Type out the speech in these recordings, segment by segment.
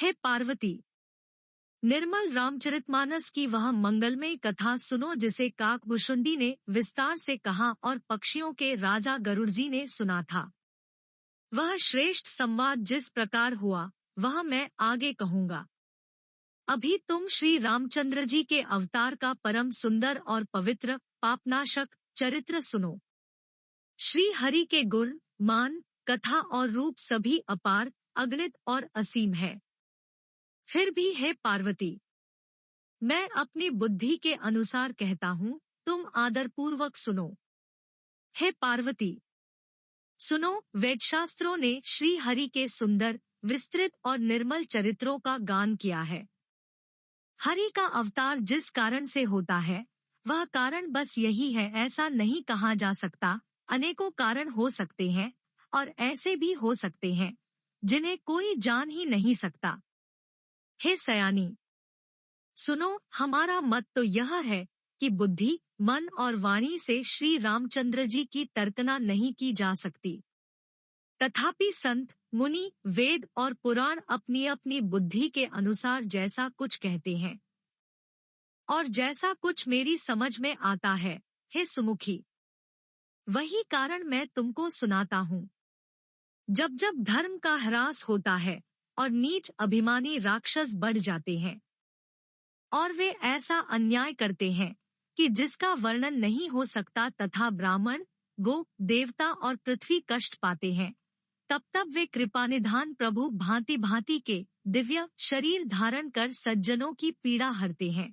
हे पार्वती, निर्मल रामचरितमानस की वह मंगलमय कथा सुनो जिसे काकभुशुंडी ने विस्तार से कहा और पक्षियों के राजा गरुड़ जी ने सुना था। वह श्रेष्ठ संवाद जिस प्रकार हुआ वह मैं आगे कहूँगा। अभी तुम श्री रामचंद्र जी के अवतार का परम सुंदर और पवित्र पापनाशक चरित्र सुनो। श्री हरि के गुण, मान, कथा और रूप सभी अपार, अगणित और असीम है। फिर भी हे पार्वती, मैं अपनी बुद्धि के अनुसार कहता हूँ, तुम आदरपूर्वक सुनो। हे पार्वती, सुनो, वेदशास्त्रों ने श्री हरि के सुंदर, विस्तृत और निर्मल चरित्रों का गान किया है। हरि का अवतार जिस कारण से होता है वह कारण बस यही है ऐसा नहीं कहा जा सकता। अनेकों कारण हो सकते हैं और ऐसे भी हो सकते हैं जिन्हें कोई जान ही नहीं सकता। हे सयानी, सुनो, हमारा मत तो यह है कि बुद्धि, मन और वाणी से श्री रामचंद्र जी की तर्कना नहीं की जा सकती। तथापि संत, मुनि, वेद और पुराण अपनी अपनी बुद्धि के अनुसार जैसा कुछ कहते हैं और जैसा कुछ मेरी समझ में आता है, हे सुमुखी, वही कारण मैं तुमको सुनाता हूँ। जब जब धर्म का ह्रास होता है और नीच अभिमानी राक्षस बढ़ जाते हैं और वे ऐसा अन्याय करते हैं कि जिसका वर्णन नहीं हो सकता तथा ब्राह्मण, गो, देवता और पृथ्वी कष्ट पाते हैं, तब तब वे कृपानिधान प्रभु भांति भांति के दिव्य शरीर धारण कर सज्जनों की पीड़ा हरते हैं।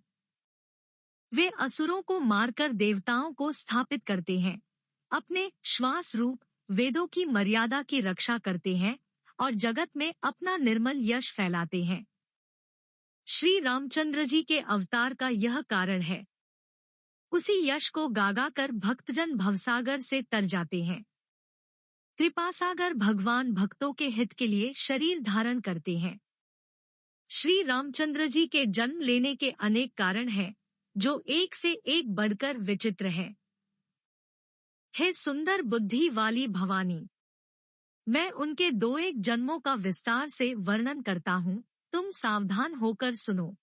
वे असुरों को मारकर देवताओं को स्थापित करते हैं, अपने श्वास रूप वेदों की मर्यादा की रक्षा करते हैं और जगत में अपना निर्मल यश फैलाते हैं। श्री रामचंद्र जी के अवतार का यह कारण है। उसी यश को गागा कर भक्तजन भवसागर से तर जाते हैं। कृपासागर भगवान भक्तों के हित के लिए शरीर धारण करते हैं। श्री रामचंद्र जी के जन्म लेने के अनेक कारण हैं, जो एक से एक बढ़कर विचित्र हैं। हे सुंदर बुद्धि वाली भवानी, मैं उनके दो एक जन्मों का विस्तार से वर्णन करता हूँ, तुम सावधान होकर सुनो।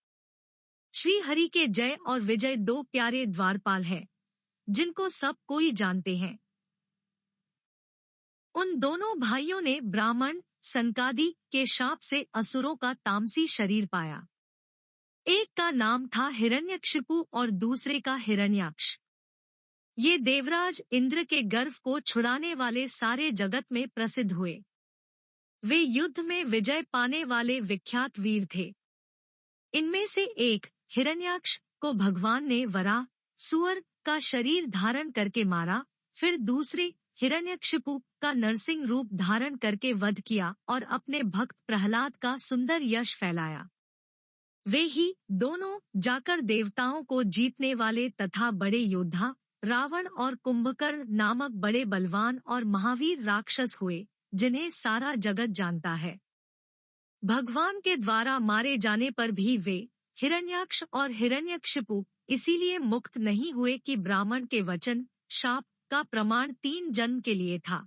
श्री हरि के जय और विजय दो प्यारे द्वारपाल हैं, जिनको सब कोई जानते हैं। उन दोनों भाइयों ने ब्राह्मण सनकादि के शाप से असुरों का तामसी शरीर पाया। एक का नाम था हिरण्यकशिपु और दूसरे का हिरण्याक्ष। ये देवराज इंद्र के गर्व को छुड़ाने वाले सारे जगत में प्रसिद्ध हुए। वे युद्ध में विजय पाने वाले विख्यात वीर थे। इनमें से एक हिरण्याक्ष को भगवान ने वराह सुअर का शरीर धारण करके मारा, फिर दूसरे हिरण्यकशिपु का नरसिंह रूप धारण करके वध किया और अपने भक्त प्रहलाद का सुंदर यश फैलाया। वे ही दोनों जाकर देवताओं को जीतने वाले तथा बड़े योद्धा रावण और कुंभकर्ण नामक बड़े बलवान और महावीर राक्षस हुए, जिन्हें सारा जगत जानता है। भगवान के द्वारा मारे जाने पर भी वे हिरण्याक्ष और हिरण्यकशिपु इसीलिए मुक्त नहीं हुए कि ब्राह्मण के वचन शाप का प्रमाण 3 जन्म के लिए था।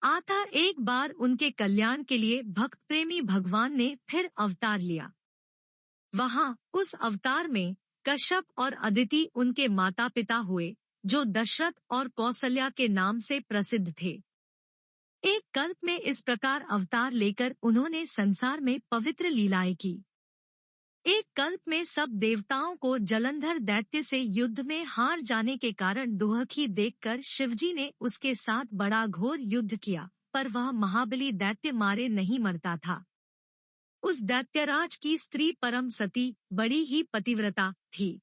आता एक बार उनके कल्याण के लिए भक्त प्रेमी भगवान ने फिर अवतार लिया। वहां उस अवतार में कश्यप और अदिति उनके माता पिता हुए, जो दशरथ और कौसल्या के नाम से प्रसिद्ध थे। एक कल्प में इस प्रकार अवतार लेकर उन्होंने संसार में पवित्र लीलाएं की। एक कल्प में सब देवताओं को जलंधर दैत्य से युद्ध में हार जाने के कारण दुहखी देखकर शिवजी ने उसके साथ बड़ा घोर युद्ध किया, पर वह महाबली दैत्य मारे नहीं मरता था। उस दैत्यराज की स्त्री परम सती बड़ी ही पतिव्रता थी।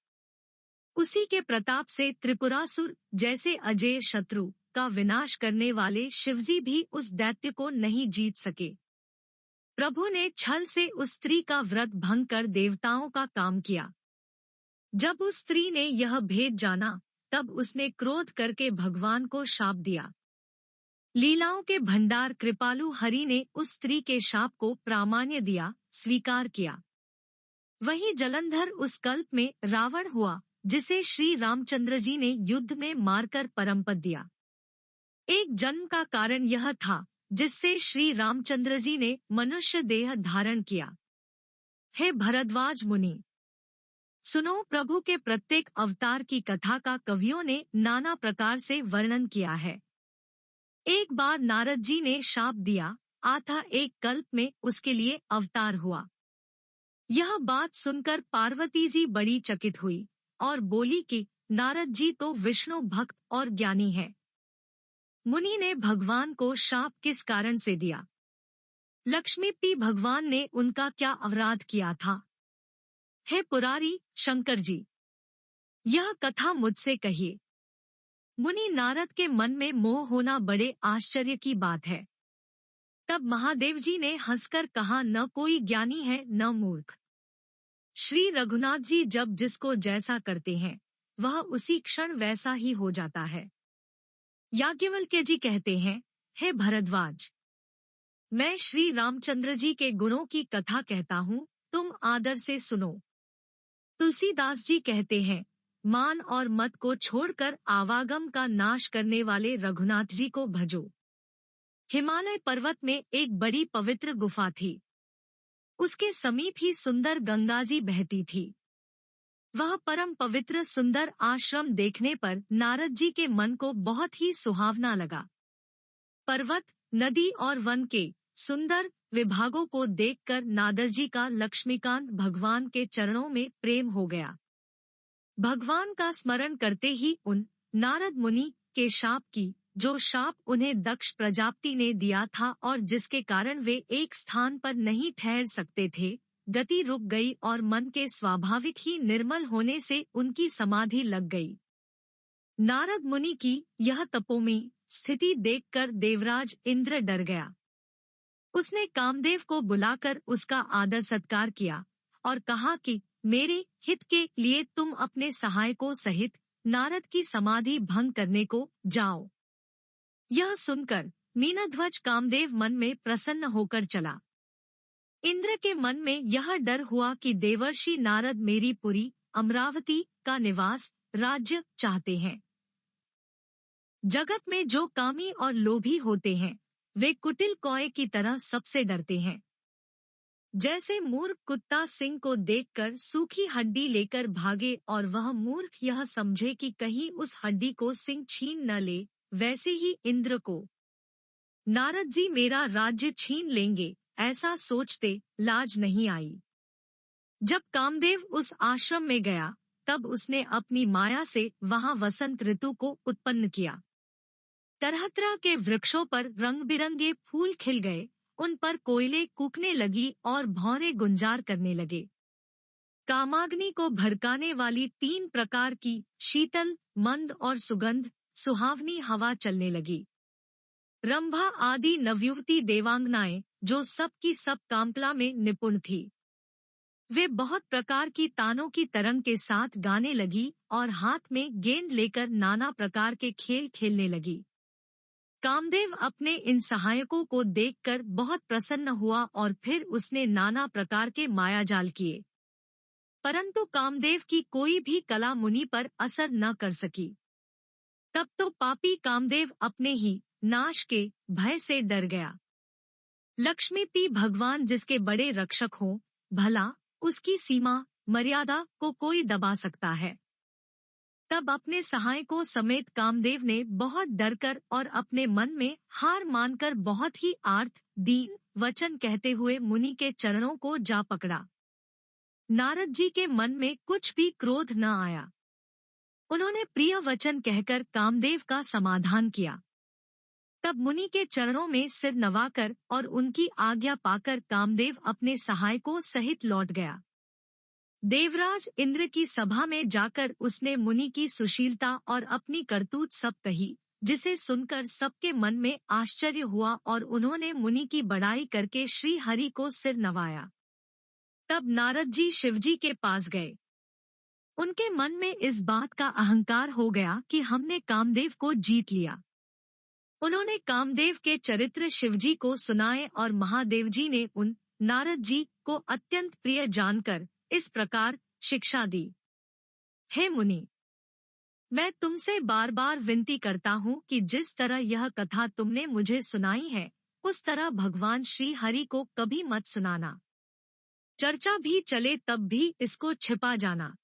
उसी के प्रताप से त्रिपुरासुर जैसे अजेय शत्रु का विनाश करने वाले शिवजी भी उस दैत्य को नहीं जीत सके। प्रभु ने छल से उस स्त्री का व्रत भंग कर देवताओं का काम किया। जब उस स्त्री ने यह भेद जाना, तब उसने क्रोध करके भगवान को शाप दिया। लीलाओं के भंडार कृपालु हरि ने उस स्त्री के शाप को प्रामाण्य दिया, स्वीकार किया। वही जलंधर उस कल्प में रावण हुआ, जिसे श्री रामचंद्र जी ने युद्ध में मारकर परमपद दिया। एक जन्म का कारण यह था, जिससे श्री रामचंद्र जी ने मनुष्य देह धारण किया। हे भरद्वाज मुनि, सुनो, प्रभु के प्रत्येक अवतार की कथा का कवियों ने नाना प्रकार से वर्णन किया है। एक बार नारद जी ने शाप दिया, आता एक कल्प में उसके लिए अवतार हुआ। यह बात सुनकर पार्वती जी बड़ी चकित हुई और बोली कि नारद जी तो विष्णु भक्त और ज्ञानी है। मुनि ने भगवान को शाप किस कारण से दिया? लक्ष्मीपति भगवान ने उनका क्या अपराध किया था? हे पुरारी शंकर जी, यह कथा मुझसे कहिए। मुनि नारद के मन में मोह होना बड़े आश्चर्य की बात है। तब महादेव जी ने हंसकर कहा, न कोई ज्ञानी है न मूर्ख। श्री रघुनाथ जी जब जिसको जैसा करते हैं वह उसी क्षण वैसा ही हो जाता है। याज्ञवल्क्य जी कहते हैं, हे भरद्वाज, मैं श्री रामचंद्र जी के गुणों की कथा कहता हूँ, तुम आदर से सुनो। तुलसीदास जी कहते हैं, मान और मत को छोड़कर आवागम का नाश करने वाले रघुनाथ जी को भजो। हिमालय पर्वत में एक बड़ी पवित्र गुफा थी। उसके समीप ही सुंदर गंगा जी बहती थी। वह परम पवित्र सुंदर आश्रम देखने पर नारद जी के मन को बहुत ही सुहावना लगा। पर्वत, नदी और वन के सुंदर विभागों को देखकर नारद जी का लक्ष्मीकांत भगवान के चरणों में प्रेम हो गया। भगवान का स्मरण करते ही उन नारद मुनि के शाप की, जो शाप उन्हें दक्ष प्रजापति ने दिया था और जिसके कारण वे एक स्थान पर नहीं ठहर सकते थे, गति रुक गई और मन के स्वाभाविक ही निर्मल होने से उनकी समाधि लग गई। नारद मुनि की यह तपोमयी स्थिति देखकर देवराज इंद्र डर गया। उसने कामदेव को बुलाकर उसका आदर सत्कार किया और कहा कि मेरे हित के लिए तुम अपने सहायकों सहित नारद की समाधि भंग करने को जाओ। यह सुनकर मीनध्वज कामदेव मन में प्रसन्न होकर चला। इंद्र के मन में यह डर हुआ कि देवर्षि नारद मेरी पुरी अमरावती का निवास राज्य चाहते हैं। जगत में जो कामी और लोभी होते हैं वे कुटिल कौए की तरह सबसे डरते हैं। जैसे मूर्ख कुत्ता सिंह को देखकर सूखी हड्डी लेकर भागे और वह मूर्ख यह समझे कि कहीं उस हड्डी को सिंह छीन न ले, वैसे ही इंद्र को नारद जी मेरा राज्य छीन लेंगे ऐसा सोचते लाज नहीं आई। जब कामदेव उस आश्रम में गया तब उसने अपनी माया से वहां वसंत ऋतु को उत्पन्न किया। तरह तरह के वृक्षों पर रंग बिरंगे फूल खिल गए, उन पर कोयले कूकने लगी और भौरे गुंजार करने लगे। कामाग्नि को भड़काने वाली 3 प्रकार की शीतल, मंद और सुगंध सुहावनी हवा चलने लगी। रंभा आदि नवयुवती देवांगनाएं, जो सब की सब कामकला में निपुण थी, वे बहुत प्रकार की तानों की तरंग के साथ गाने लगी और हाथ में गेंद लेकर नाना प्रकार के खेल खेलने लगी। कामदेव अपने इन सहायकों को देखकर बहुत प्रसन्न हुआ और फिर उसने नाना प्रकार के मायाजाल किए, परंतु कामदेव की कोई भी कला मुनि पर असर न कर सकी। तब तो पापी कामदेव अपने ही नाश के भय से डर गया। लक्ष्मीपति भगवान जिसके बड़े रक्षक हों, भला उसकी सीमा मर्यादा को कोई दबा सकता है। तब अपने सहायकों समेत कामदेव ने बहुत डरकर और अपने मन में हार मानकर बहुत ही आर्त दीन वचन कहते हुए मुनि के चरणों को जा पकड़ा। नारद जी के मन में कुछ भी क्रोध न आया। उन्होंने प्रिय वचन कहकर कामदेव का समाधान किया। तब मुनि के चरणों में सिर नवाकर और उनकी आज्ञा पाकर कामदेव अपने सहायकों सहित लौट गया। देवराज इंद्र की सभा में जाकर उसने मुनि की सुशीलता और अपनी करतूत सब कही, जिसे सुनकर सबके मन में आश्चर्य हुआ और उन्होंने मुनि की बड़ाई करके श्री हरि को सिर नवाया। तब नारद जी शिवजी के पास गए। उनके मन में इस बात का अहंकार हो गया कि हमने कामदेव को जीत लिया। उन्होंने कामदेव के चरित्र शिवजी को सुनाए और महादेव जी ने उन नारद जी को अत्यंत प्रिय जानकर इस प्रकार शिक्षा दी। हे मुनि, मैं तुमसे बार बार विनती करता हूँ कि जिस तरह यह कथा तुमने मुझे सुनाई है, उस तरह भगवान श्री हरि को कभी मत सुनाना। चर्चा भी चले तब भी इसको छिपा जाना।